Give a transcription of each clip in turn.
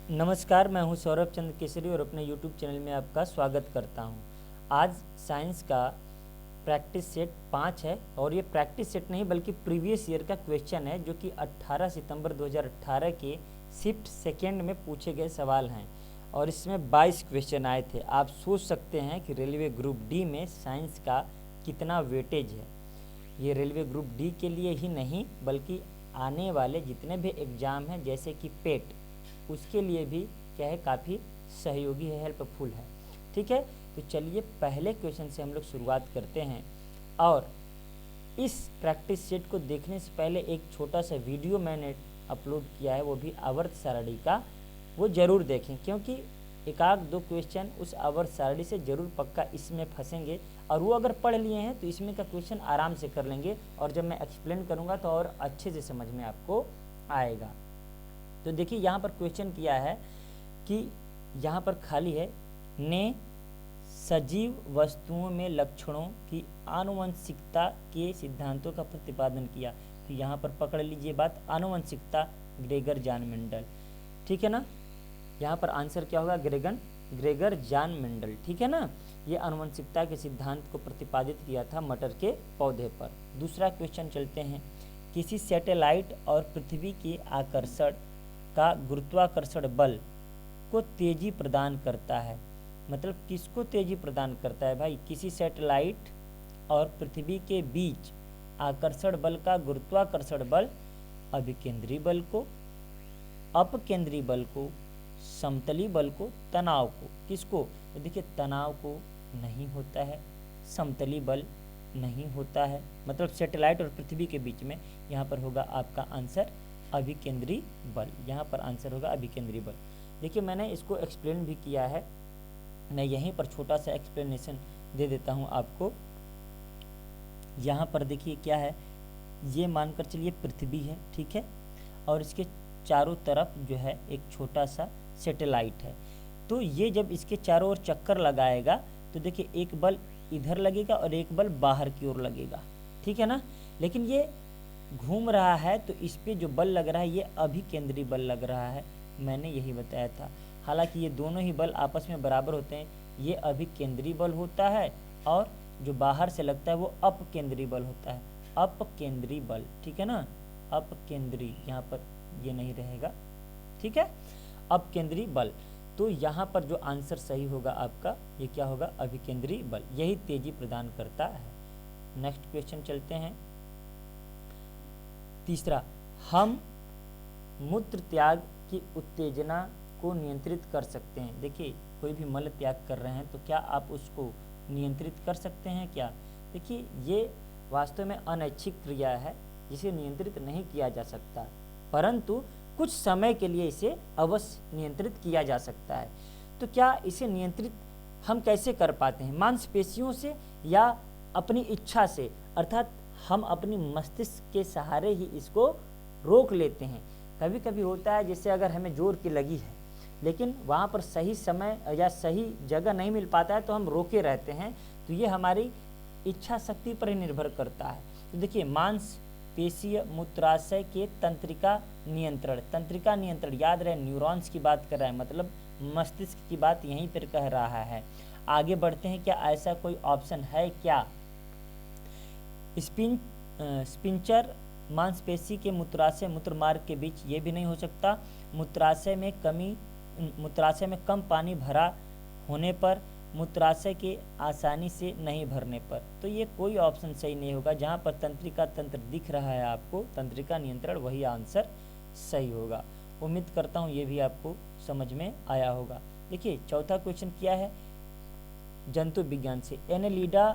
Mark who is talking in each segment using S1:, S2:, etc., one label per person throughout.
S1: नमस्कार, मैं हूं सौरभ चंद्र केसरी और अपने यूट्यूब चैनल में आपका स्वागत करता हूं। आज साइंस का प्रैक्टिस सेट 5 है और ये प्रैक्टिस सेट नहीं बल्कि प्रीवियस ईयर का क्वेश्चन है जो कि 18 सितंबर 2018 के शिफ्ट सेकेंड में पूछे गए सवाल हैं और इसमें 22 क्वेश्चन आए थे। आप सोच सकते हैं कि रेलवे ग्रुप डी में साइंस का कितना वेटेज है। ये रेलवे ग्रुप डी के लिए ही नहीं बल्कि आने वाले जितने भी एग्ज़ाम हैं जैसे कि पेट, उसके लिए भी क्या है, काफ़ी सहयोगी है, हेल्पफुल है। ठीक है, तो चलिए पहले क्वेश्चन से हम लोग शुरुआत करते हैं। और इस प्रैक्टिस सेट को देखने से पहले एक छोटा सा वीडियो मैंने अपलोड किया है, वो भी आवर्त सारणी का, वो ज़रूर देखें क्योंकि एक आध दो क्वेश्चन उस आवर्त सारणी से ज़रूर पक्का इसमें फंसेंगे और वो अगर पढ़ लिए हैं तो इसमें का क्वेश्चन आराम से कर लेंगे और जब मैं एक्सप्लेन करूँगा तो और अच्छे से समझ में आपको आएगा। तो देखिए यहाँ पर क्वेश्चन किया है कि यहाँ पर खाली है, ने सजीव वस्तुओं में लक्षणों की आनुवंशिकता के सिद्धांतों का प्रतिपादन किया। तो यहाँ पर पकड़ लीजिए बात, आनुवंशिकता, ग्रेगर जान मेंडल। ठीक है ना, यहाँ पर आंसर क्या होगा, ग्रेगर जान मेंडल। ठीक है ना, ये आनुवंशिकता के सिद्धांत को प्रतिपादित किया था मटर के पौधे पर। दूसरा क्वेश्चन चलते हैं, किसी सैटेलाइट और पृथ्वी के आकर्षण का गुरुत्वाकर्षण बल को तेजी प्रदान करता है। मतलब किसको तेजी प्रदान करता है भाई, किसी सैटेलाइट और पृथ्वी के बीच आकर्षण बल का गुरुत्वाकर्षण बल अभिकेंद्री बल को, अपकेंद्री बल को, समतली बल को, तनाव को। किसको, तो देखिए तनाव को नहीं होता है, समतली बल नहीं होता है, मतलब सैटेलाइट और पृथ्वी के बीच में। यहाँ पर होगा आपका आंसर अभिकेंद्री बल, यहाँ पर आंसर होगा अभिकेंद्री बल। देखिए मैंने इसको एक्सप्लेन भी किया है, मैं यहीं पर छोटा सा एक्सप्लेनेशन दे देता हूँ आपको। यहाँ पर देखिए क्या है, ये मानकर चलिए पृथ्वी है, ठीक है, और इसके चारों तरफ जो है एक छोटा सा सैटेलाइट है। तो ये जब इसके चारों ओर चक्कर लगाएगा तो देखिए एक बल इधर लगेगा और एक बल बाहर की ओर लगेगा, ठीक है ना। लेकिन ये घूम रहा है तो इस पे जो बल लग रहा है ये अभिकेंद्री बल लग रहा है, मैंने यही बताया था। हालांकि ये दोनों ही बल आपस में बराबर होते हैं, ये अभिकेंद्री बल होता है और जो बाहर से लगता है वो अपकेंद्री बल होता है, अपकेंद्री बल, ठीक है ना, अपकेंद्री, यहाँ पर ये नहीं रहेगा, ठीक है, अपकेंद्री बल। तो यहाँ पर जो आंसर सही होगा आपका, ये क्या होगा, अभिकेंद्री बल, यही तेजी प्रदान करता है। नेक्स्ट क्वेश्चन चलते हैं, तीसरा, हम मूत्र त्याग की उत्तेजना को नियंत्रित कर सकते हैं। देखिए कोई भी मल त्याग कर रहे हैं तो क्या आप उसको नियंत्रित कर सकते हैं क्या। देखिए ये वास्तव में अनैच्छिक क्रिया है जिसे नियंत्रित नहीं किया जा सकता, परंतु कुछ समय के लिए इसे अवश्य नियंत्रित किया जा सकता है। तो क्या इसे नियंत्रित हम कैसे कर पाते हैं, मांसपेशियों से या अपनी इच्छा से, अर्थात हम अपनी मस्तिष्क के सहारे ही इसको रोक लेते हैं। कभी कभी होता है जैसे अगर हमें जोर की लगी है लेकिन वहाँ पर सही समय या सही जगह नहीं मिल पाता है तो हम रोके रहते हैं, तो ये हमारी इच्छा शक्ति पर ही निर्भर करता है। तो देखिए मांसपेशीय मूत्राशय के तंत्रिका नियंत्रण, तंत्रिका नियंत्रण याद रहे न्यूरॉन्स की बात कर रहा है, मतलब मस्तिष्क की बात यहीं पर कह रहा है। आगे बढ़ते हैं, क्या ऐसा कोई ऑप्शन है क्या, स्पिंचर मांसपेशी के मूत्राशय मूत्रमार्ग के बीच, ये भी नहीं हो सकता। मूत्राशय में कम पानी भरा होने पर, मूत्राशय के आसानी से नहीं भरने पर, तो ये कोई ऑप्शन सही नहीं होगा। जहाँ पर तंत्रिका तंत्र दिख रहा है आपको, तंत्रिका नियंत्रण, वही आंसर सही होगा। उम्मीद करता हूँ ये भी आपको समझ में आया होगा। देखिए चौथा क्वेश्चन क्या है, जंतु विज्ञान से, एनेलिडा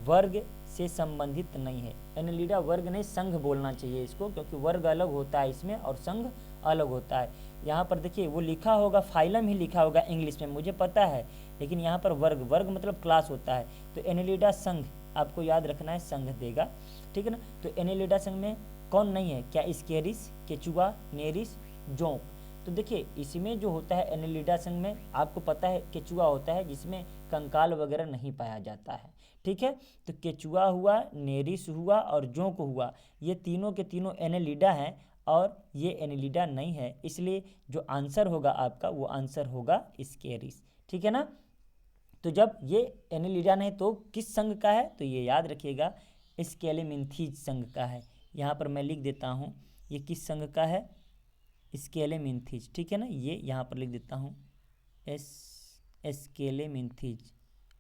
S1: वर्ग से संबंधित नहीं है। एनेलिडा वर्ग नहीं, संघ बोलना चाहिए इसको, क्योंकि वर्ग अलग होता है इसमें और संघ अलग होता है। यहाँ पर देखिए वो लिखा होगा, फाइलम ही लिखा होगा इंग्लिश में, मुझे पता है, लेकिन यहाँ पर वर्ग, वर्ग मतलब क्लास होता है। तो एनेलिडा संघ आपको याद रखना है, संघ देगा, ठीक है ना। तो एनेलिडा संघ में कौन नहीं है, क्या स्केरिस, केचुआ, नेरिस, जोंक। तो देखिए इसमें जो होता है एनेलिडा संघ में, आपको पता है केचुआ होता है जिसमें कंकाल वगैरह नहीं पाया जाता है, ठीक है। तो केचुआ हुआ, नेरिस हुआ और जोंक हुआ, ये तीनों के तीनों एनेलिडा हैं और ये एनिलिडा नहीं है, इसलिए जो आंसर होगा आपका वो आंसर होगा स्केरिस। ठीक है ना। तो जब ये एनिलिडा नहीं तो किस संघ का है, तो ये याद रखिएगा स्केलेमिन्थीज संघ का है। यहाँ पर मैं लिख देता हूँ ये किस संघ का है, स्केलेमिन्थीज। ठीक है ना, ये यहाँ पर लिख देता हूँ स्केलेमिन्थीज,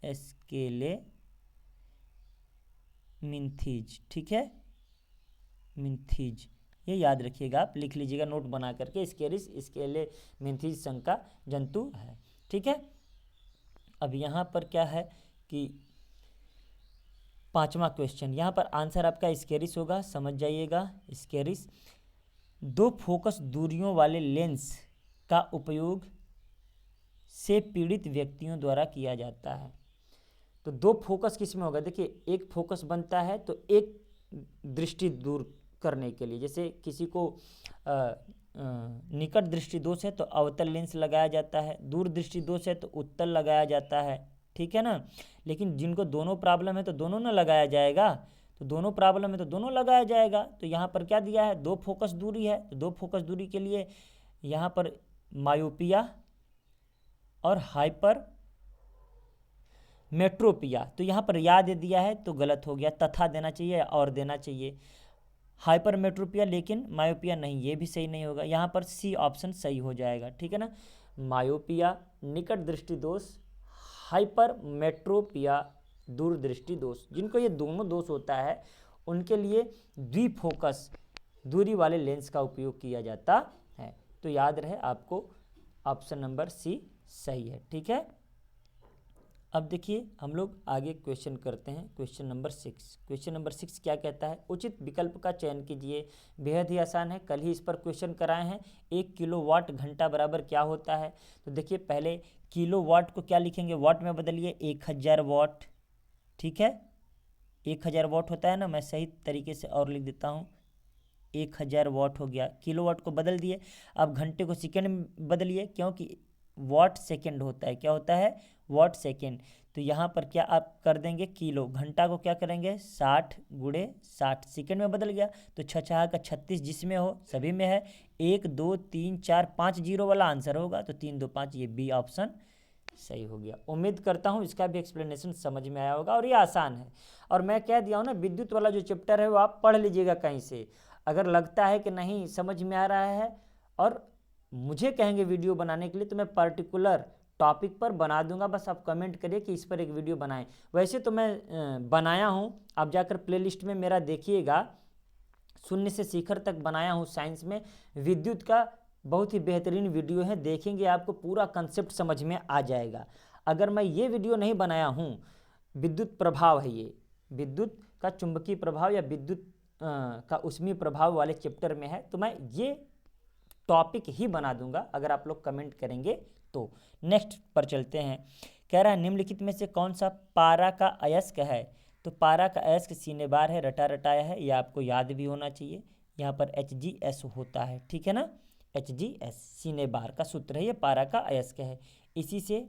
S1: स्केलेमिन्थीज। ठीक है, मिन्थीज, ये याद रखिएगा, आप लिख लीजिएगा नोट बना करके। स्केरिस स्केलेमिन्थीज संघ का जंतु है। ठीक है। अब यहाँ पर क्या है कि 5वां क्वेश्चन, यहाँ पर आंसर आपका स्केरिस होगा, समझ जाइएगा। स्केरिस 2 फोकस दूरियों वाले लेंस का उपयोग से पीड़ित व्यक्तियों द्वारा किया जाता है। तो 2 फोकस किस में होगा, देखिए एक फोकस बनता है तो एक दृष्टि दूर करने के लिए, जैसे किसी को निकट दृष्टि दोष है तो अवतल लेंस लगाया जाता है, दूर दृष्टि दोष है तो उत्तल लगाया जाता है। ठीक है ना। लेकिन जिनको दोनों प्रॉब्लम है तो दोनों ना लगाया जाएगा, तो दोनों प्रॉब्लम है तो दोनों लगाया जाएगा। तो यहाँ पर क्या दिया है, 2 फोकस दूरी है, तो 2 फोकस दूरी के लिए यहाँ पर मायोपिया और हाइपर मेट्रोपिया, तो यहाँ पर या दे दिया है तो गलत हो गया, तथा देना चाहिए और देना चाहिए। हाइपर मेट्रोपिया लेकिन मायोपिया नहीं, ये भी सही नहीं होगा, यहाँ पर सी ऑप्शन सही हो जाएगा। ठीक है ना, मायोपिया निकट दृष्टि दोष, हाइपर मेट्रोपिया दूरदृष्टि दोष। जिनको ये दोनों दोष होता है उनके लिए द्विफोकस दूरी वाले लेंस का उपयोग किया जाता है। तो याद रहे आपको ऑप्शन नंबर सी सही है। ठीक है। अब देखिए हम लोग आगे क्वेश्चन करते हैं, क्वेश्चन नंबर 6। क्वेश्चन नंबर 6 क्या कहता है, उचित विकल्प का चयन कीजिए। बेहद ही आसान है, कल ही इस पर क्वेश्चन कराए हैं। 1 किलोवाट घंटा बराबर क्या होता है, तो देखिए पहले किलोवाट को क्या लिखेंगे, वाट में बदलिए, 1000 वाट। ठीक है, 1000 वाट होता है ना, मैं सही तरीके से और लिख देता हूँ, 1000 वाट हो गया। किलोवाट को बदल दिए, अब घंटे को सेकेंड में बदलिए, क्योंकि वाट सेकेंड होता है, क्या होता है, वाट सेकेंड। तो यहाँ पर क्या आप कर देंगे, किलो, घंटा को क्या करेंगे 60 गुणे 60, सेकेंड में बदल गया। तो 6 का 36 जिसमें हो सभी में है, 1 2 3 4 5 जीरो वाला आंसर होगा, तो 3 2 5, ये बी ऑप्शन सही हो गया। उम्मीद करता हूँ इसका भी एक्सप्लेनेशन समझ में आया होगा और ये आसान है। और मैं कह दिया हूँ ना, विद्युत वाला जो चैप्टर है वो आप पढ़ लीजिएगा कहीं से। अगर लगता है कि नहीं समझ में आ रहा है और मुझे कहेंगे वीडियो बनाने के लिए, तो मैं पर्टिकुलर टॉपिक पर बना दूंगा, बस आप कमेंट करिए कि इस पर एक वीडियो बनाएं। वैसे तो मैं बनाया हूं, आप जाकर प्लेलिस्ट में मेरा देखिएगा, शून्य से शिखर तक बनाया हूं साइंस में, विद्युत का बहुत ही बेहतरीन वीडियो है, देखेंगे आपको पूरा कंसेप्ट समझ में आ जाएगा। अगर मैं ये वीडियो नहीं बनाया हूँ, विद्युत प्रभाव है ये, विद्युत का चुंबकीय प्रभाव या विद्युत का उष्मीय प्रभाव वाले चैप्टर में है, तो मैं ये टॉपिक ही बना दूंगा अगर आप लोग कमेंट करेंगे तो। नेक्स्ट पर चलते हैं, कह रहा है निम्नलिखित में से कौन सा पारा का अयस्क है, तो पारा का अयस्क सीने बार है, रटा रटाया है, यह आपको याद भी होना चाहिए। यहाँ पर HgS होता है, ठीक है ना, HgS सीने बार का सूत्र है, ये पारा का अयस्क है, इसी से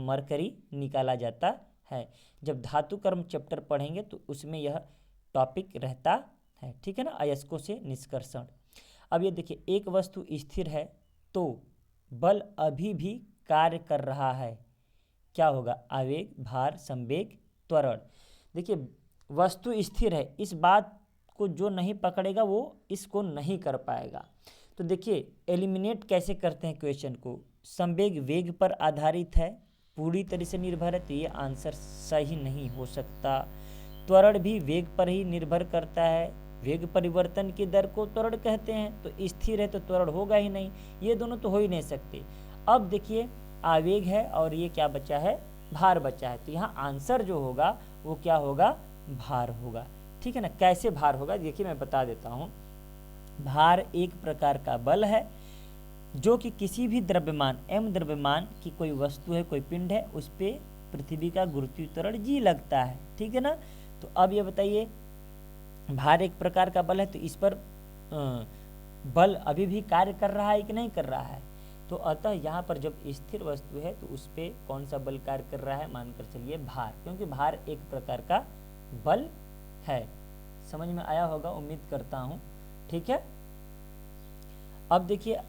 S1: मरकरी निकाला जाता है। जब धातु कर्म चैप्टर पढ़ेंगे तो उसमें यह टॉपिक रहता है, ठीक है ना, अयस्कों से निष्कर्षण। अब ये देखिए, एक वस्तु स्थिर है तो बल अभी भी कार्य कर रहा है, क्या होगा, आवेग, भार, संवेग, त्वरण। देखिए वस्तु स्थिर है, इस बात को जो नहीं पकड़ेगा वो इसको नहीं कर पाएगा। तो देखिए एलिमिनेट कैसे करते हैं क्वेश्चन को, संवेग वेग पर आधारित है, पूरी तरह से निर्भर है, तो ये आंसर सही नहीं हो सकता। त्वरण भी वेग पर ही निर्भर करता है, वेग परिवर्तन की दर को त्वरण कहते हैं, तो स्थिर है तो त्वरण होगा ही नहीं, ये दोनों तो हो ही नहीं सकते। अब देखिए आवेग है और ये क्या बचा है, भार बचा है, तो यहाँ आंसर जो होगा वो क्या होगा, भार होगा, ठीक है ना। कैसे भार होगा, देखिए मैं बता देता हूँ। भार एक प्रकार का बल है जो कि किसी भी द्रव्यमान m द्रव्यमान की कोई वस्तु है, कोई पिंड है, उस पर पृथ्वी का गुरुत्वीय त्वरण g लगता है, ठीक है ना। तो अब ये बताइए, भार एक प्रकार का बल है तो इस पर बल अभी भी कार्य कर रहा है कि नहीं कर रहा है, तो अतः यहाँ पर जब स्थिर वस्तु है तो उस पर कौन सा बल कार्य कर रहा है, मानकर चलिए भार, क्योंकि भार एक प्रकार का बल है। समझ में आया होगा उम्मीद करता हूँ, ठीक है। अब देखिए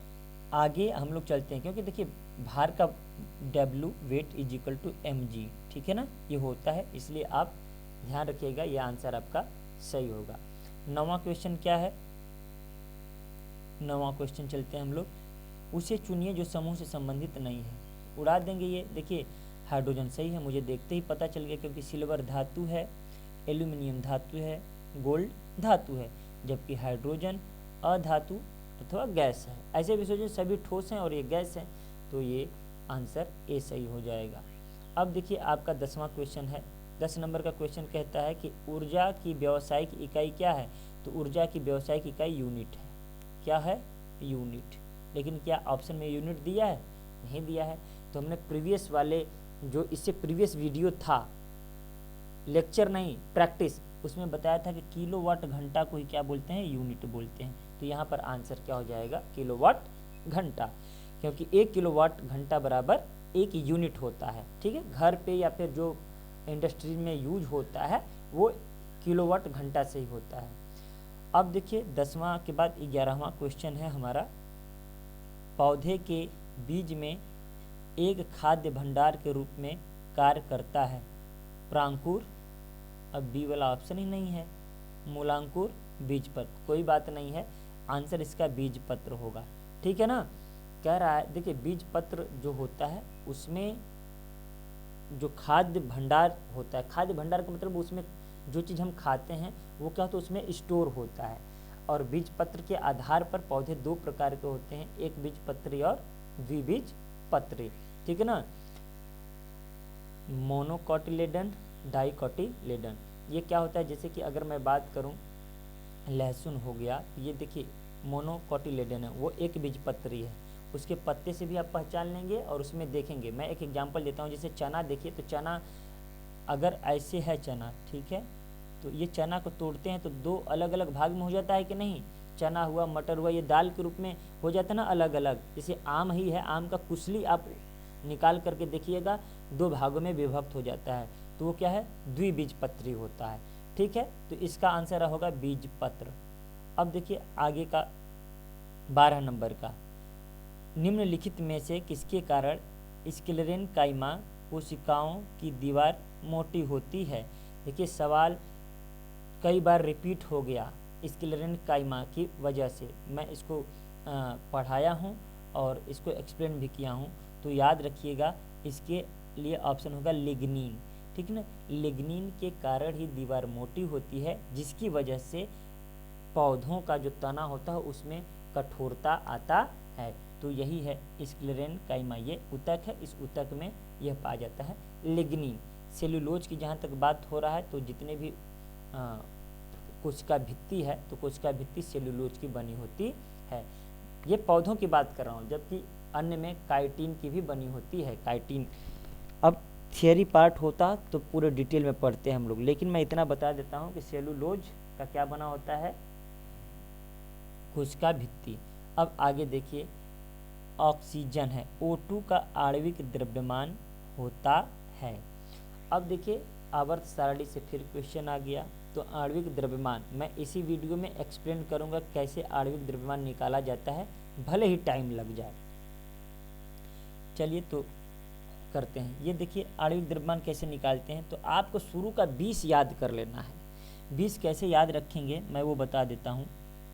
S1: आगे हम लोग चलते हैं, क्योंकि देखिए भार का W weight is equal to mg, ठीक है ना, ये होता है, इसलिए आप ध्यान रखिएगा, ये आंसर आपका सही होगा। 9वां क्वेश्चन क्या है, 9वां क्वेश्चन चलते हैं हम लोग। उसे चुनिए जो समूह से संबंधित नहीं है। उड़ा देंगे ये, देखिए हाइड्रोजन सही है, मुझे देखते ही पता चल गया, क्योंकि सिल्वर धातु है, एल्यूमिनियम धातु है, गोल्ड धातु है, जबकि हाइड्रोजन अधातु अथवा गैस है। ऐसे भी सोचिए सभी ठोस हैं और ये गैस है, तो ये आंसर ए सही हो जाएगा। अब देखिए आपका 10वां क्वेश्चन है। 10 नंबर का क्वेश्चन कहता है कि ऊर्जा की व्यावसायिक इकाई क्या है। तो ऊर्जा की व्यावसायिक इकाई यूनिट है। क्या है, यूनिट। लेकिन क्या ऑप्शन में यूनिट दिया है, नहीं दिया है। तो हमने प्रीवियस वाले जो इससे प्रीवियस वीडियो था, लेक्चर नहीं प्रैक्टिस, उसमें बताया था कि किलोवाट घंटा को ही क्या बोलते हैं, यूनिट बोलते हैं। तो यहाँ पर आंसर क्या हो जाएगा, किलोवाट घंटा, क्योंकि 1 किलोवाट घंटा बराबर 1 यूनिट होता है, ठीक है। घर पे या फिर जो इंडस्ट्री में यूज होता है वो किलोवाट घंटा से ही होता है। अब देखिए 10वां के बाद 11वां क्वेश्चन है हमारा। पौधे के बीज में एक खाद्य भंडार के रूप में कार्य करता है। प्रांकुर, अब बी वाला ऑप्शन ही नहीं है। मूलांकुर, बीज पत्र, कोई बात नहीं है, आंसर इसका बीज पत्र होगा, ठीक है ना। कह रहा है देखिए बीज पत्र जो होता है उसमें जो खाद्य भंडार होता है, खाद्य भंडार का मतलब उसमें जो चीज़ हम खाते हैं वो क्या होता है, उसमें स्टोर होता है। और बीज पत्र के आधार पर पौधे 2 प्रकार के होते हैं, एक बीज पत्री और द्विबीज पत्री, ठीक है ना। मोनोकोटिलेडन, डाइकोटिलेडन, ये क्या होता है, जैसे कि अगर मैं बात करूं लहसुन हो गया, ये देखिए मोनोकोटिलेडन है, वो एक बीज पत्री है, उसके पत्ते से भी आप पहचान लेंगे और उसमें देखेंगे। मैं एक एग्जांपल देता हूँ, जैसे चना देखिए, तो चना अगर ऐसे है चना, ठीक है, तो ये चना को तोड़ते हैं तो 2 अलग अलग भाग में हो जाता है कि नहीं, चना हुआ, मटर हुआ, ये दाल के रूप में हो जाता है ना अलग अलग। जैसे आम ही है, आम का कुसली आप निकाल करके देखिएगा 2 भागों में विभक्त हो जाता है, तो वो क्या है, द्विबीजपत्री होता है, ठीक है। तो इसका आंसर होगा बीज पत्र। अब देखिए आगे का 12 नंबर का, निम्नलिखित में से किसके कारण स्क्लेरेनकाइमा कोशिकाओं की दीवार मोटी होती है। देखिए सवाल कई बार रिपीट हो गया स्क्लेरेनकाइमा की वजह से, मैं इसको पढ़ाया हूँ और इसको एक्सप्लेन भी किया हूँ, तो याद रखिएगा इसके लिए ऑप्शन होगा लिग्निन, ठीक ना। लिग्निन के कारण ही दीवार मोटी होती है, जिसकी वजह से पौधों का जो तना होता है उसमें कठोरता आता है। तो यही है स्क्लेरेनकाइमा, ये ऊतक है, इस ऊतक में यह पाया जाता है लिग्निन। सेलुलोज की जहाँ तक बात हो रहा है, तो जितने भी कोशिका भित्ति है, तो कोशिका भित्ति सेलुलोज की बनी होती है। ये पौधों की बात कर रहा हूँ, जबकि अन्य में काइटिन की भी बनी होती है, काइटिन। अब थियरी पार्ट होता तो पूरे डिटेल में पढ़ते हैं हम लोग, लेकिन मैं इतना बता देता हूँ कि सेलुलोज का क्या बना होता है, कोशिका भित्ति। अब आगे देखिए ऑक्सीजन है, O2 का आणविक द्रव्यमान होता है। अब देखिए आवर्त सारणी से फिर क्वेश्चन आ गया, तो आणविक द्रव्यमान मैं इसी वीडियो में एक्सप्लेन करूंगा कैसे आणविक द्रव्यमान निकाला जाता है, भले ही टाइम लग जाए। चलिए तो करते हैं। ये देखिए आणविक द्रव्यमान कैसे निकालते हैं, तो आपको शुरू का 20 याद कर लेना है। 20 कैसे याद रखेंगे मैं वो बता देता हूँ।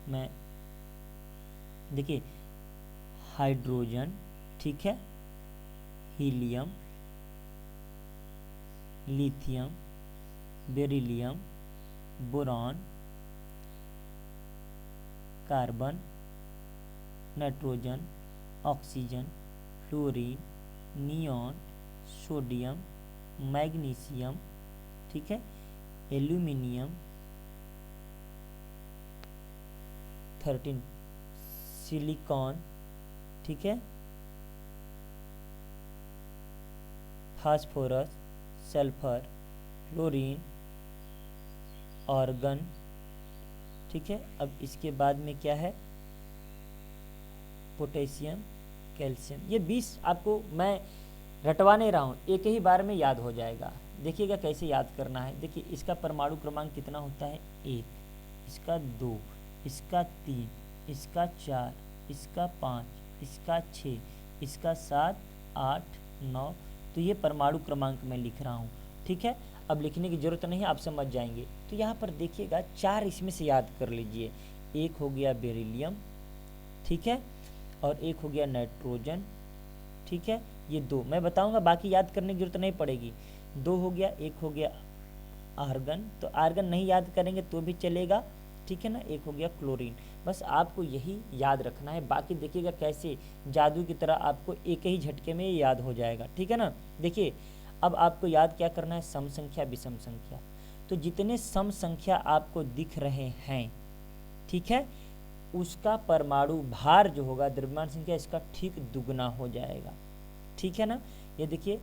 S1: मैं देखिए हाइड्रोजन, ठीक है, helium, lithium, beryllium, boron, carbon, nitrogen, oxygen, fluorine, neon, sodium, magnesium, ठीक है, एल्यूमिनियम, 13 सिलिकॉन, ठीक है, फास्फोरस, सल्फर, फ्लोरीन, ऑर्गन, ठीक है। अब इसके बाद में क्या है, पोटेशियम, कैल्शियम। ये 20 आपको मैं रटवा नहीं रहा हूँ, एक ही बार में याद हो जाएगा। देखिएगा कैसे याद करना है। देखिए इसका परमाणु क्रमांक कितना होता है, 1, इसका 2, इसका 3, इसका 4, इसका 5, इसका 6, इसका 7, 8, 9। तो ये परमाणु क्रमांक मैं लिख रहा हूँ, ठीक है। अब लिखने की ज़रूरत नहीं है, आप समझ जाएंगे। तो यहाँ पर देखिएगा 4 इसमें से याद कर लीजिए। एक हो गया बेरिलियम, ठीक है, और एक हो गया नाइट्रोजन, ठीक है। ये 2 मैं बताऊंगा, बाकी याद करने की जरूरत नहीं पड़ेगी। 2 हो गया, एक हो गया आर्गन, तो आर्गन नहीं याद करेंगे तो भी चलेगा, ठीक है ना। एक हो गया क्लोरीन। बस आपको यही याद रखना है, बाकी देखिएगा कैसे जादू की तरह आपको एक ही झटके में ये याद हो जाएगा, ठीक है ना। देखिए अब आपको याद क्या करना है, सम संख्या विषम संख्या। तो जितने सम संख्या आपको दिख रहे हैं, ठीक है, उसका परमाणु भार जो होगा द्रव्यमान संख्या इसका ठीक दुगना हो जाएगा, ठीक है ना। ये देखिए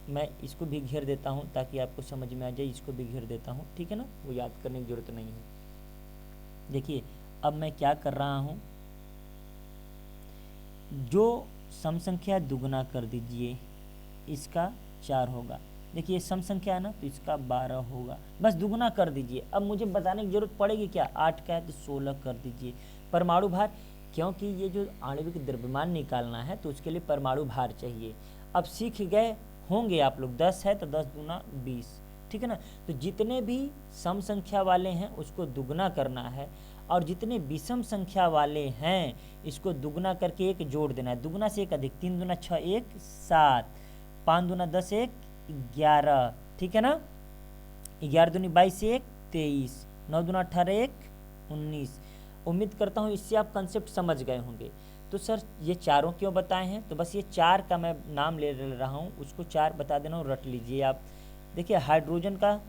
S1: मैं इसको भी घेर देता हूँ ताकि आपको समझ में आ जाए, इसको भी घेर देता हूँ, ठीक है ना, वो याद करने की जरूरत नहीं है। देखिए अब मैं क्या कर रहा हूँ, जो सम संख्या दुगना कर दीजिए, इसका 4 होगा। देखिए सम संख्या है ना, तो इसका 12 होगा, बस दुगना कर दीजिए। अब मुझे बताने की जरूरत पड़ेगी क्या, 8 का है तो 16 कर दीजिए। परमाणु भार, क्योंकि ये जो आणविक द्रव्यमान निकालना है तो उसके लिए परमाणु भार चाहिए। अब सीख गए होंगे आप लोग, 10 है तो 10 दूना 20, ठीक है ना। तो जितने भी सम संख्या वाले हैं उसको दुगना करना है, और जितने विषम संख्या वाले हैं इसको दुगना करके एक जोड़ देना है। दुगना से एक अधिक, 3 दूना 6, 1 7, 5 दूना 10, 1 11, ठीक है ना। 11 दूनी 22, 1 23, 9 दूना 18, 1 19। उम्मीद करता हूँ इससे आप कंसेप्ट समझ गए होंगे। तो सर ये चारों क्यों बताए हैं, तो बस ये 4 का मैं नाम ले रहा हूँ, उसको 4 बता देना हूँ, रट लीजिए आप। देखिए हाइड्रोजन का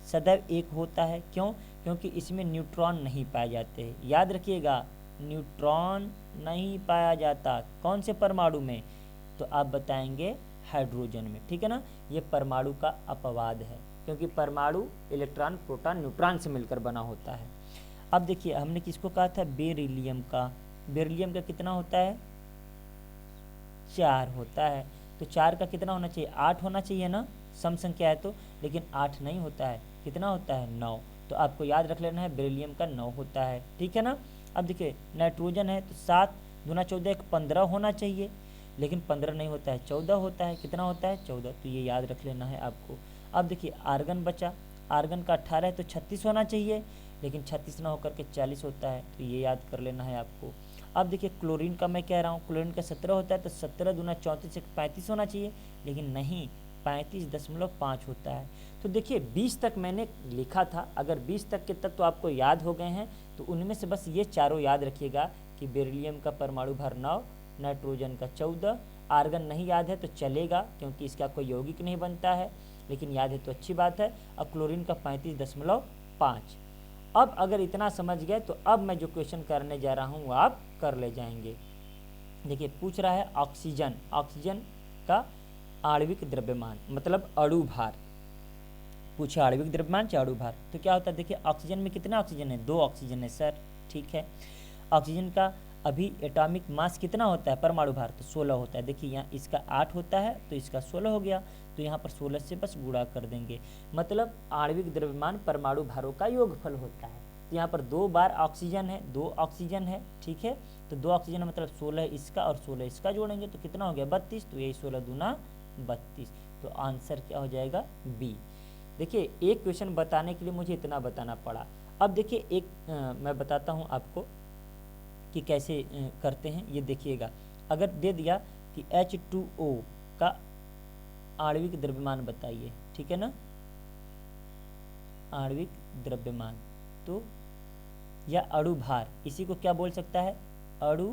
S1: सदैव 1 होता है, क्यों, क्योंकि इसमें न्यूट्रॉन नहीं पाए जाते हैं। याद रखिएगा न्यूट्रॉन नहीं पाया जाता, कौन से परमाणु में, तो आप बताएंगे हाइड्रोजन में, ठीक है ना। ये परमाणु का अपवाद है, क्योंकि परमाणु इलेक्ट्रॉन प्रोटॉन न्यूट्रॉन से मिलकर बना होता है। अब देखिए हमने किसको कहा था, बेरिलियम का। बेरिलियम का कितना होता है, 4 होता है। तो 4 का कितना होना चाहिए, 8 होना चाहिए ना, सम संख्या है तो, लेकिन 8 नहीं होता है, कितना होता है, 9। तो आपको याद रख लेना है बेरिलियम का 9 होता है, ठीक है ना। अब देखिए नाइट्रोजन है तो 7 दूना 14, 1 15 होना चाहिए, लेकिन 15 नहीं होता है, 14 होता है। कितना होता है, 14। तो ये याद रख लेना है आपको। अब देखिए आर्गन बचा, आर्गन का 18 है तो 36 होना चाहिए, लेकिन 36 ना होकर के 40 होता है, तो ये याद कर लेना है आपको। अब देखिए क्लोरीन का मैं कह रहा हूँ, क्लोरीन का 17 होता है तो 17 दूना 34, 35 होना चाहिए, लेकिन नहीं, 35.5 होता है। तो देखिए 20 तक मैंने लिखा था, अगर 20 तक के तत्व आपको याद हो गए हैं तो उनमें से बस ये चारों याद रखिएगा कि बेरिलियम का परमाणु भार 9, नाइट्रोजन का 14, आर्गन नहीं याद है तो चलेगा क्योंकि इसका कोई यौगिक नहीं बनता है, लेकिन याद है तो अच्छी बात है। और क्लोरीन का 35.5। अब अगर इतना समझ गए तो अब मैं जो क्वेश्चन करने जा रहा हूँ वो आप कर ले जाएंगे। देखिए पूछ रहा है ऑक्सीजन, ऑक्सीजन का आणविक द्रव्यमान मतलब अणु भार। पूछे आणविक द्रव्यमान चाहे अणु भार, तो क्या होता है, देखिए ऑक्सीजन में कितना ऑक्सीजन है, 2 ऑक्सीजन है सर, ठीक है। ऑक्सीजन का अभी एटॉमिक मास कितना होता है, परमाणु भार तो 16 होता है। देखिए यहाँ इसका 8 होता है तो इसका 16 हो गया, तो यहाँ पर 16 से बस गुणा कर देंगे, मतलब आणविक द्रव्यमान परमाणु भारों का योगफल होता है। तो यहाँ पर 2 बार ऑक्सीजन है, 2 ऑक्सीजन है, ठीक है। तो 2 ऑक्सीजन मतलब 16 इसका और 16 इसका जोड़ेंगे तो कितना हो गया, 32। तो यही 16 दूना 32, तो आंसर क्या हो जाएगा, बी। देखिए एक क्वेश्चन बताने के लिए मुझे इतना बताना पड़ा। अब देखिए एक मैं बताता हूँ आपको कि कैसे करते हैं, ये देखिएगा। अगर दे दिया कि H2O का आणविक द्रव्यमान बताइए, ठीक है ना, आणविक द्रव्यमान, तो या अणु भार, इसी को क्या बोल सकता है, अणु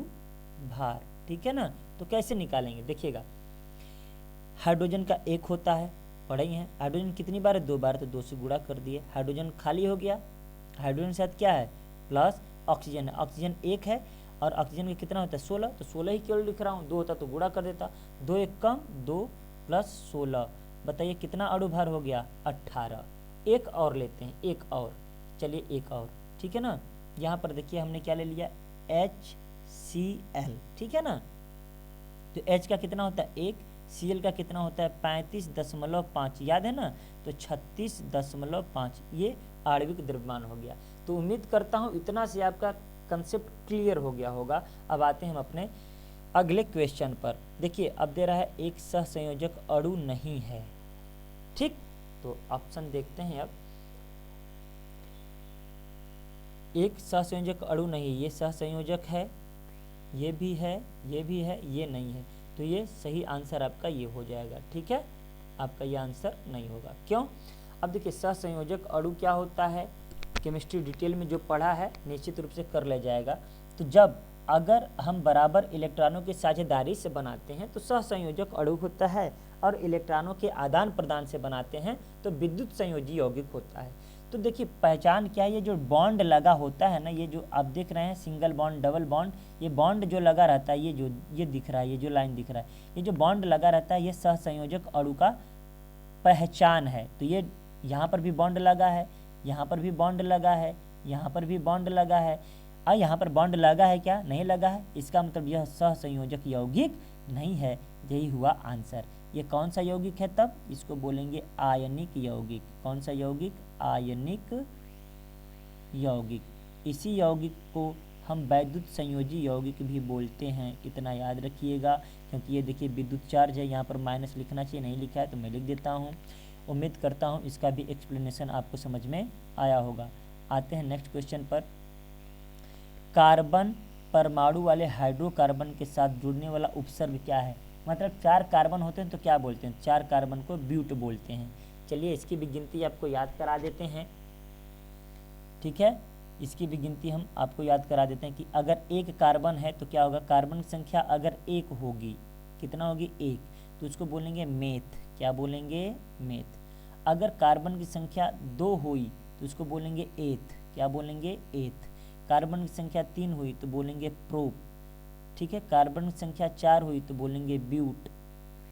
S1: भार, ठीक है ना। तो कैसे निकालेंगे, देखिएगा हाइड्रोजन का 1 होता है, पढ़े ही हैं। हाइड्रोजन कितनी बार है, 2 बार, तो 2 से गुणा कर दिए, हाइड्रोजन खाली हो गया। हाइड्रोजन के साथ क्या है, प्लस ऑक्सीजन है, ऑक्सीजन 1 है और ऑक्सीजन का कितना होता है, 16, तो 16 ही केवल लिख रहा हूँ, 2 होता तो गुणा कर देता, 2 1 कम, 2 प्लस 16, बताइए कितना अणु भार हो गया, 18। एक और लेते हैं, एक और, चलिए एक और, ठीक है ना। यहाँ पर देखिए हमने क्या ले लिया, HCl, ठीक है ना। तो H का कितना होता है 1, Cl का कितना होता है 35.5, याद है ना, तो 36.5, ये आणविक द्रव्यमान हो गया। तो उम्मीद करता हूँ इतना से आपका कंसेप्ट क्लियर हो गया होगा। अब आते हैं हम अपने अगले क्वेश्चन पर। देखिए अब दे रहा है एक सहसंयोजक अणु नहीं है, ठीक। तो ऑप्शन देखते हैं अब। एक सहसंयोजक अणु नहीं, ये सहसंयोजक है, ये भी है, ये भी है, ये नहीं है, तो ये सही आंसर आपका ये हो जाएगा, ठीक है। आपका ये आंसर नहीं होगा, क्यों? अब देखिए सहसंयोजक अणु क्या होता है, केमिस्ट्री डिटेल में जो पढ़ा है निश्चित रूप से कर ले जाएगा। तो जब अगर हम बराबर इलेक्ट्रॉनों की साझेदारी से बनाते हैं तो सहसंयोजक अणु होता है, और इलेक्ट्रॉनों के आदान प्रदान से बनाते हैं तो विद्युत संयोजी यौगिक होता है। तो देखिए पहचान क्या है, ये जो बॉन्ड लगा होता है ना, ये जो आप देख रहे हैं सिंगल बॉन्ड डबल बॉन्ड, ये बॉन्ड जो लगा रहता है, ये दिख रहा है, ये जो लाइन दिख रहा है, ये जो बॉन्ड लगा रहता है, ये सहसंयोजक अणु का पहचान है। तो ये यहाँ पर भी बॉन्ड लगा है, यहाँ पर भी बॉन्ड लगा है, यहाँ पर भी बॉन्ड लगा है, और यहाँ पर बॉन्ड लगा है क्या? नहीं लगा है। इसका मतलब यह सहसंयोजक यौगिक नहीं है, यही हुआ आंसर। ये कौन सा यौगिक है? तब इसको बोलेंगे आयनिक यौगिक। कौन सा यौगिक? आयनिक यौगिक। इसी यौगिक को हम वैद्युत संयोजी यौगिक भी बोलते हैं, इतना याद रखिएगा, क्योंकि ये देखिए विद्युत चार्ज है, यहाँ पर माइनस लिखना चाहिए, नहीं लिखा है तो मैं लिख देता हूँ। उम्मीद करता हूँ इसका भी एक्सप्लेनेशन आपको समझ में आया होगा। आते हैं नेक्स्ट क्वेश्चन पर। कार्बन परमाणु वाले हाइड्रोकार्बन के साथ जुड़ने वाला उपसर्ग क्या है? मतलब 4 कार्बन होते हैं तो क्या बोलते हैं? 4 कार्बन को ब्यूट बोलते हैं। चलिए इसकी भी गिनती आपको याद करा देते हैं, ठीक है। इसकी भी गिनती हम आपको याद करा देते हैं कि अगर 1 कार्बन है तो क्या होगा? कार्बन की संख्या अगर 1 होगी, कितना होगी? 1, तो उसको बोलेंगे मेथ। क्या बोलेंगे? मेथ। अगर कार्बन की संख्या 2 हुई तो उसको बोलेंगे एथ। क्या बोलेंगे? एथ। कार्बन की संख्या 3 हुई तो बोलेंगे प्रोप, ठीक है। कार्बन की संख्या 4 हुई तो बोलेंगे ब्यूट,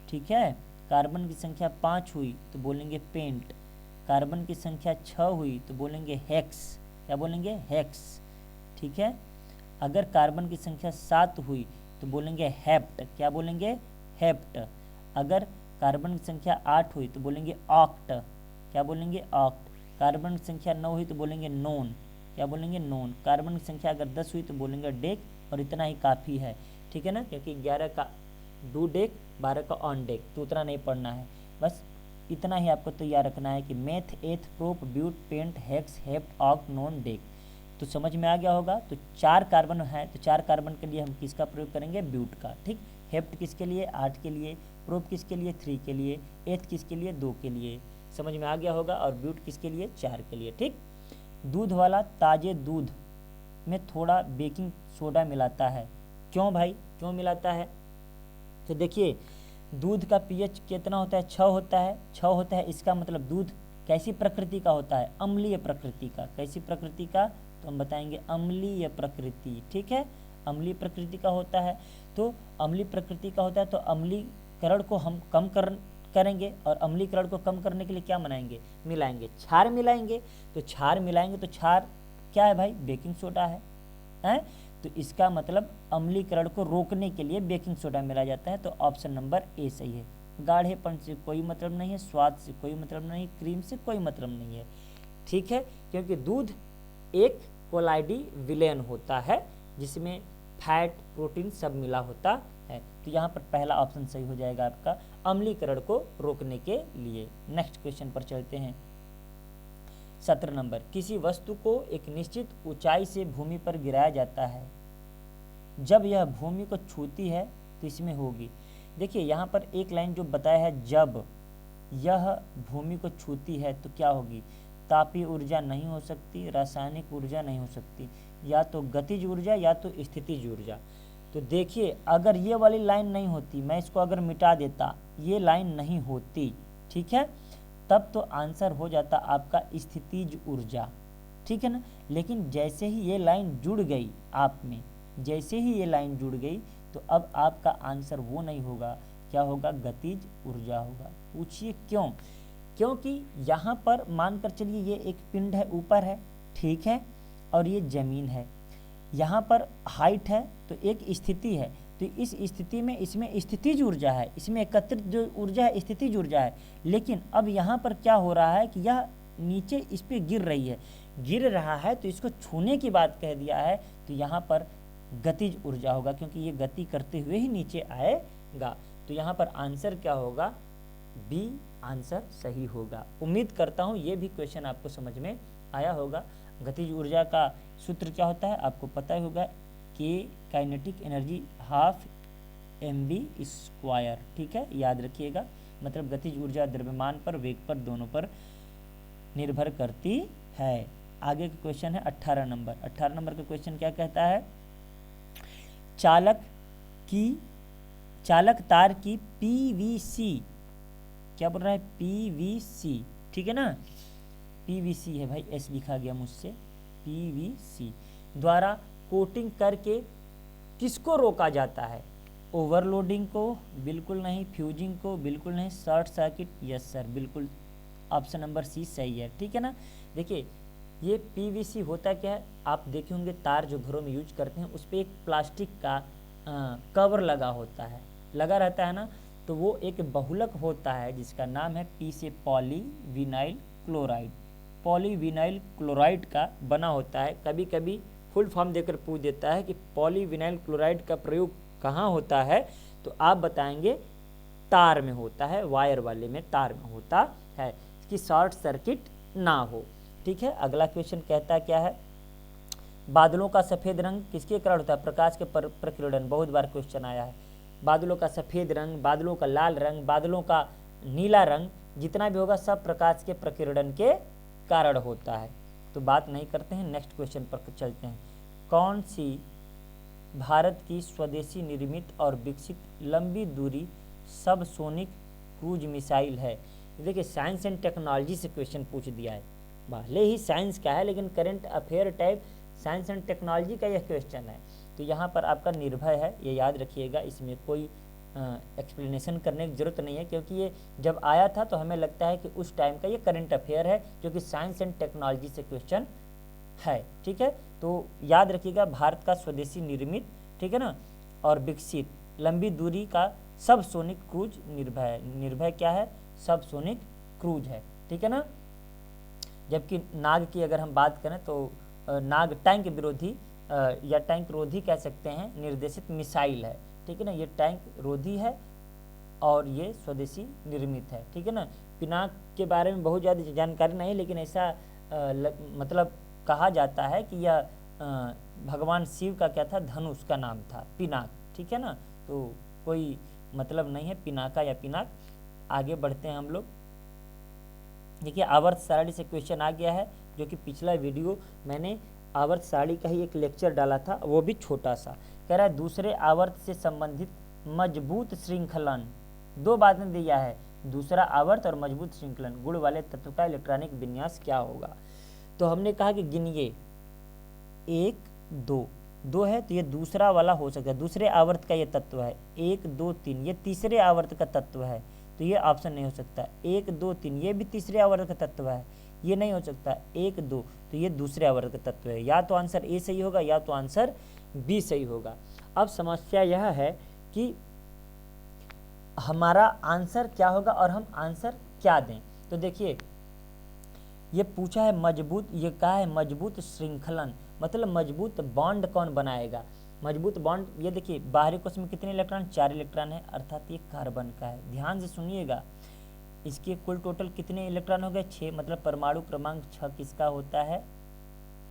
S1: ठीक है। कार्बन की संख्या 5 हुई तो बोलेंगे पेंट। कार्बन की संख्या 6 हुई तो बोलेंगे हेक्स। क्या बोलेंगे? हेक्स, ठीक है। अगर कार्बन की संख्या 7 हुई तो बोलेंगे हेप्ट। क्या बोलेंगे? हेप्ट। अगर कार्बन की संख्या 8 हुई तो बोलेंगे ऑक्ट। क्या बोलेंगे? ऑक्ट। कार्बन की संख्या 9 हुई तो बोलेंगे नोन। क्या बोलेंगे? नोन। कार्बन की संख्या अगर 10 हुई तो बोलेंगे डेक, और इतना ही काफ़ी है, ठीक है ना, क्योंकि 11 का डू डेक, 12 का ऑन डेक, तो उतना नहीं पढ़ना है, बस इतना ही आपको तैयार रखना है कि meth, eth, prop, but, pent, hex, hept, oct, non, dec. तो समझ में आ गया होगा। तो 4 कार्बन है तो 4 कार्बन के लिए हम किसका प्रयोग करेंगे? ब्यूट का, ठीक। हेप्ट किसके लिए? 8 के लिए। प्रोप किसके लिए? 3 के लिए। एथ किसके लिए? 2 के लिए। समझ में आ गया होगा। और ब्यूट किसके लिए? 4 के लिए, ठीक। दूध वाला ताजे दूध में थोड़ा बेकिंग सोडा मिलाता है, क्यों भाई? क्यों मिलाता है? तो देखिए दूध का पीएच कितना होता है? 6 होता है। 6 होता है, इसका मतलब दूध कैसी प्रकृति का होता है? अम्लीय प्रकृति का। कैसी प्रकृति का? तो हम बताएंगे अम्लीय प्रकृति, ठीक है। अम्लीय प्रकृति का होता है। तो अम्लीय प्रकृति का होता है तो अम्लीकरण को हम कम करेंगे, और अम्लीकरण को कम करने के लिए क्या मिलाएंगे? क्षार मिलाएंगे। तो क्षार मिलाएंगे तो क्षार क्या है भाई? बेकिंग सोडा है, हैं? तो इसका मतलब अम्लीकरण को रोकने के लिए बेकिंग सोडा मिलाया जाता है। तो ऑप्शन नंबर ए सही है। गाढ़ेपन से कोई मतलब नहीं है, स्वाद से कोई मतलब नहीं, क्रीम से कोई मतलब नहीं है, ठीक है। क्योंकि दूध एक कोलाइडी विलेन होता है जिसमें फैट, प्रोटीन सब मिला होता है। तो यहाँ पर पहला ऑप्शन सही हो जाएगा आपका, अम्लीकरण को रोकने के लिए। नेक्स्ट क्वेश्चन पर चलते हैं। 17 नंबर। किसी वस्तु को एक निश्चित ऊंचाई से भूमि पर गिराया जाता है, जब यह भूमि को छूती है तो इसमें होगी। देखिए यहाँ पर एक लाइन जो बताया है, जब यह भूमि को छूती है तो क्या होगी? तापीय ऊर्जा नहीं हो सकती, रासायनिक ऊर्जा नहीं हो सकती, या तो गतिज ऊर्जा या तो स्थितिज ऊर्जा। तो देखिए अगर ये वाली लाइन नहीं होती, मैं इसको अगर मिटा देता, ये लाइन नहीं होती, ठीक है, तब तो आंसर हो जाता आपका स्थितिज ऊर्जा, ठीक है ना। लेकिन जैसे ही ये लाइन जुड़ गई आप में, जैसे ही ये लाइन जुड़ गई तो अब आपका आंसर वो नहीं होगा, क्या होगा? गतिज ऊर्जा होगा। पूछिए क्यों? क्योंकि यहाँ पर मानकर चलिए ये एक पिंड है, ऊपर है, ठीक है, और ये जमीन है, यहाँ पर हाइट है तो एक स्थिति है, तो इस स्थिति में इसमें स्थितिज ऊर्जा है, इसमें एकत्रित जो ऊर्जा है स्थितिज ऊर्जा है। लेकिन अब यहाँ पर क्या हो रहा है कि यह नीचे इस पर गिर रही है, गिर रहा है तो इसको छूने की बात कह दिया है, तो यहाँ पर गतिज ऊर्जा होगा, क्योंकि ये गति करते हुए ही नीचे आएगा। तो यहाँ पर आंसर क्या होगा, बी आंसर सही होगा। उम्मीद करता हूँ ये भी क्वेश्चन आपको समझ में आया होगा। गतिज ऊर्जा का सूत्र क्या होता है आपको पता ही होगा, के काइनेटिक एनर्जी हाफ mv², ठीक है, याद रखिएगा। मतलब गतिज ऊर्जा द्रव्यमान पर, वेग पर, दोनों पर निर्भर करती है। आगे का क्वेश्चन है 18 नंबर। 18 नंबर का क्वेश्चन क्या कहता है, चालक तार की पीवीसी, क्या बोल रहा है, पीवीसी, ठीक है ना, पीवीसी है भाई, एस लिखा गया मुझसे, पीवीसी द्वारा कोटिंग करके किसको रोका जाता है, ओवरलोडिंग को, बिल्कुल नहीं, फ्यूजिंग को, बिल्कुल नहीं, शॉर्ट सर्किट, यस सर, बिल्कुल ऑप्शन नंबर सी सही है, ठीक है ना। देखिए ये पीवीसी होता क्या है, आप देखे होंगे तार जो घरों में यूज करते हैं उस पर एक प्लास्टिक का कवर लगा होता है, लगा रहता है ना, तो वो एक बहुलक होता है जिसका नाम है पी से पॉलीविनाइल क्लोराइड, पॉलीविनाइल क्लोराइड का बना होता है। कभी कभी फुल फॉर्म देकर पूछ देता है कि पॉलीविनाइल क्लोराइड का प्रयोग कहाँ होता है, तो आप बताएंगे तार में होता है, वायर वाले में, तार में होता है, कि शॉर्ट सर्किट ना हो, ठीक है। अगला क्वेश्चन कहता क्या है, बादलों का सफ़ेद रंग किसके कारण होता है, प्रकाश के प्रकीर्णन, बहुत बार क्वेश्चन आया है। बादलों का सफ़ेद रंग, बादलों का लाल रंग, बादलों का नीला रंग, जितना भी होगा सब प्रकाश के प्रकीर्णन के कारण होता है। तो बात नहीं करते हैं, नेक्स्ट क्वेश्चन पर चलते हैं। कौन सी भारत की स्वदेशी निर्मित और विकसित लंबी दूरी सबसोनिक क्रूज मिसाइल है। देखिए साइंस एंड टेक्नोलॉजी से क्वेश्चन पूछ दिया है, भले ही साइंस का है लेकिन current affair type science and technology का यह क्वेश्चन है। तो यहाँ पर आपका निर्भय है, ये याद रखिएगा, इसमें कोई एक्सप्लेनेशन करने की ज़रूरत नहीं है, क्योंकि ये जब आया था तो हमें लगता है कि उस टाइम का ये करंट अफेयर है, जो कि साइंस एंड टेक्नोलॉजी से क्वेश्चन है, ठीक है। तो याद रखिएगा भारत का स्वदेशी निर्मित, ठीक है ना, और विकसित लंबी दूरी का सबसोनिक क्रूज निर्भय है। निर्भय क्या है, सबसोनिक क्रूज है, ठीक है ना। जबकि नाग की अगर हम बात करें तो नाग टैंक विरोधी या टैंक रोधी कह सकते हैं, निर्देशित मिसाइल है, ठीक है ना, ये टैंक रोधी है और ये स्वदेशी निर्मित है, ठीक है ना। पिनाक के बारे में बहुत ज़्यादा जानकारी नहीं, लेकिन ऐसा मतलब कहा जाता है कि यह भगवान शिव का क्या था, धनुष का नाम था पिनाक, ठीक है ना। तो कोई मतलब नहीं है पिनाका या पिनाक। आगे बढ़ते हैं हम लोग। देखिए आवर्त सारणी से क्वेश्चन आ गया है, जो कि पिछला वीडियो मैंने आवर्त सारणी का ही एक लेक्चर डाला था, वो भी छोटा सा। कह रहा है दूसरे आवर्त से संबंधित मजबूत श्रृंखलन, दो बातें दिया है, दूसरा आवर्त और मजबूत श्रृंखलन, गुण वाले तत्व का इलेक्ट्रॉनिक विन्यास क्या होगा। तो हमने कहा कि गिनिए, 1 2 2 है तो ये दूसरा वाला हो सकता है, दूसरे आवर्त का ये तत्व है। 1 2 3 ये तीसरे आवर्त का तत्व है, तो ये ऑप्शन नहीं हो सकता। 1 2 3 ये भी तीसरे आवर्त का तत्व है, ये नहीं हो सकता। 1 2 तो ये दूसरे आवर्त का तत्व है। या तो आंसर ए सही होगा या तो आंसर बी सही होगा। अब समस्या यह है कि हमारा आंसर क्या होगा और हम आंसर क्या दें। तो देखिए ये पूछा है मजबूत, ये कहा है मजबूत श्रृंखलन, मतलब मजबूत बॉन्ड कौन बनाएगा। मजबूत बॉन्ड, ये देखिए बाहरी कोश में कितने इलेक्ट्रॉन, 4 इलेक्ट्रॉन है, अर्थात ये कार्बन का है। ध्यान से सुनिएगा, इसके कुल टोटल कितने इलेक्ट्रॉन हो गए, 6, मतलब परमाणु क्रमांक 6 किसका होता है,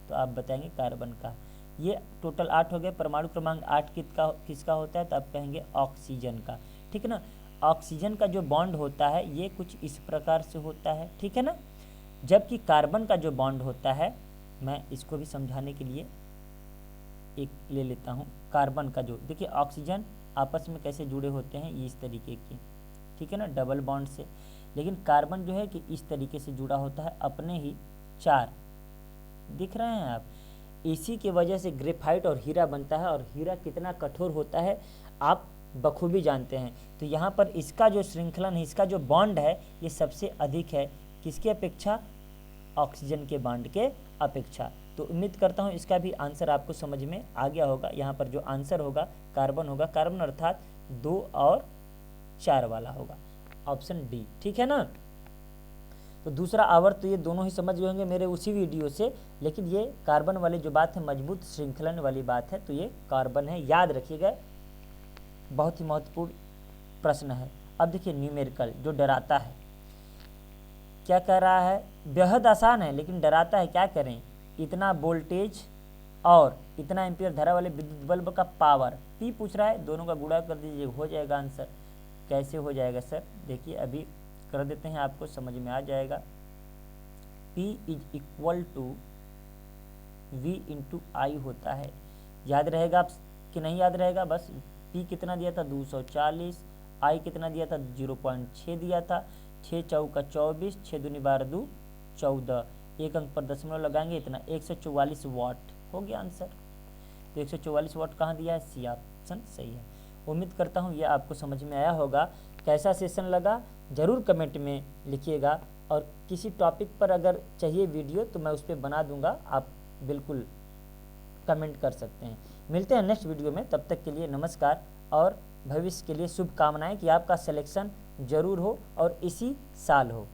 S1: तो आप बताएंगे कार्बन का। ये टोटल 8 हो गए, परमाणु क्रमांक 8 किसका होता है, तो आप कहेंगे ऑक्सीजन का, ठीक है ना। ऑक्सीजन का जो बॉन्ड होता है ये कुछ इस प्रकार से होता है, ठीक है ना। जबकि कार्बन का जो बॉन्ड होता है, मैं इसको भी समझाने के लिए एक ले लेता हूँ। कार्बन का जो, देखिए ऑक्सीजन आपस में कैसे जुड़े होते हैं, ये इस तरीके के, ठीक है ना, डबल बॉन्ड से। लेकिन कार्बन जो है कि इस तरीके से जुड़ा होता है, अपने ही 4 दिख रहे हैं आप। इसी की वजह से ग्रेफाइट और हीरा बनता है, और हीरा कितना कठोर होता है आप बखूबी जानते हैं। तो यहाँ पर इसका जो श्रृंखलन है, इसका जो बॉन्ड है, ये सबसे अधिक है किसकी अपेक्षा, ऑक्सीजन के बॉन्ड के अपेक्षा। तो उम्मीद करता हूँ इसका भी आंसर आपको समझ में आ गया होगा। यहाँ पर जो आंसर होगा कार्बन होगा, कार्बन अर्थात 2 और 4 वाला होगा, ऑप्शन डी, ठीक है ना। तो दूसरा आवर्त तो ये दोनों ही समझ गए होंगे मेरे उसी वीडियो से, लेकिन ये कार्बन वाली जो बात है, मजबूत श्रृंखलन वाली बात है, तो ये कार्बन है, याद रखिएगा, बहुत ही महत्वपूर्ण प्रश्न है। अब देखिए न्यूमेरिकल जो डराता है, क्या कह रहा है, बेहद आसान है लेकिन डराता है, क्या करें, इतना वोल्टेज और इतना एम्पियर धारा वाले विद्युत बल्ब का पावर, पी पूछ रहा है, दोनों का गुणा कर दीजिए, हो जाएगा आंसर। कैसे हो जाएगा सर, देखिए अभी कर देते हैं, आपको समझ में आ जाएगा। P is equal to V into I होता है, याद रहेगा आप कि नहीं याद रहेगा, बस P कितना दिया था 240, I कितना दिया था 0.6 दिया था, 6 चौका 24, 6 दूनी 12 14, एक अंक पर दशमलव लगाएंगे, इतना 144 वाट हो गया आंसर। तो 144 वाट कहाँ दिया है, सी ऑप्शन सही है। उम्मीद करता हूँ यह आपको समझ में आया होगा। कैसा सेशन लगा ज़रूर कमेंट में लिखिएगा, और किसी टॉपिक पर अगर चाहिए वीडियो तो मैं उस पर बना दूंगा, आप बिल्कुल कमेंट कर सकते हैं। मिलते हैं नेक्स्ट वीडियो में, तब तक के लिए नमस्कार और भविष्य के लिए शुभकामनाएं कि आपका सिलेक्शन ज़रूर हो और इसी साल हो।